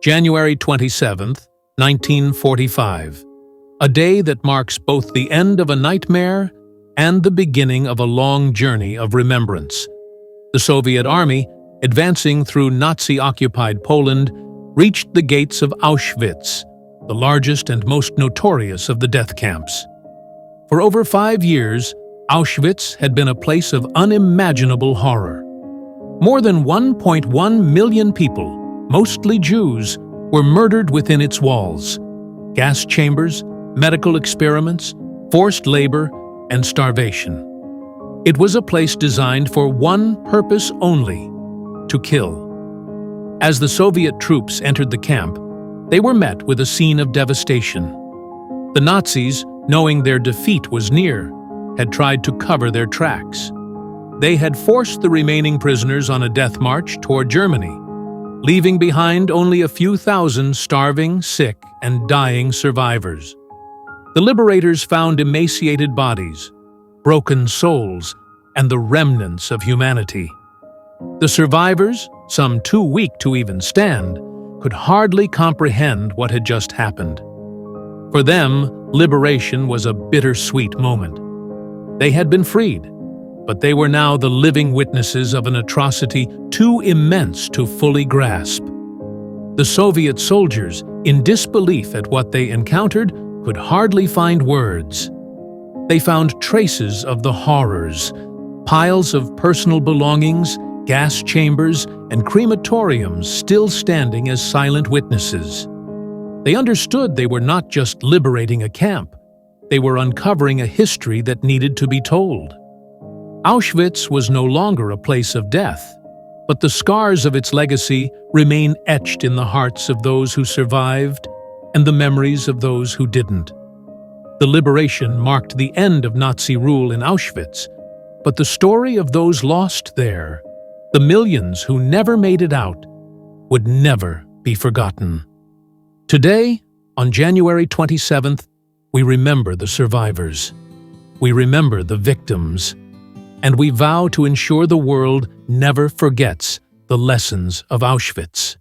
January 27th, 1945. A day that marks both the end of a nightmare and the beginning of a long journey of remembrance. The Soviet army, advancing through Nazi-occupied Poland, reached the gates of Auschwitz, the largest and most notorious of the death camps. For over 5 years, Auschwitz had been a place of unimaginable horror. More than 1.1 million people, mostly Jews, were murdered within its walls. Gas chambers, medical experiments, forced labor, and starvation. It was a place designed for one purpose only: to kill. As the Soviet troops entered the camp, they were met with a scene of devastation. The Nazis, knowing their defeat was near, had tried to cover their tracks. They had forced the remaining prisoners on a death march toward Germany, leaving behind only a few thousand starving, sick, and dying survivors. The liberators found emaciated bodies, broken souls, and the remnants of humanity. The survivors, some too weak to even stand, could hardly comprehend what had just happened. For them, liberation was a bittersweet moment. They had been freed, but they were now the living witnesses of an atrocity too immense to fully grasp. The Soviet soldiers, in disbelief at what they encountered, could hardly find words. They found traces of the horrors, piles of personal belongings, gas chambers, and crematoriums still standing as silent witnesses. They understood they were not just liberating a camp, they were uncovering a history that needed to be told. Auschwitz was no longer a place of death, but the scars of its legacy remain etched in the hearts of those who survived and the memories of those who didn't. The liberation marked the end of Nazi rule in Auschwitz, but the story of those lost there, the millions who never made it out, would never be forgotten. Today, on January 27th, we remember the survivors. We remember the victims. And we vow to ensure the world never forgets the lessons of Auschwitz.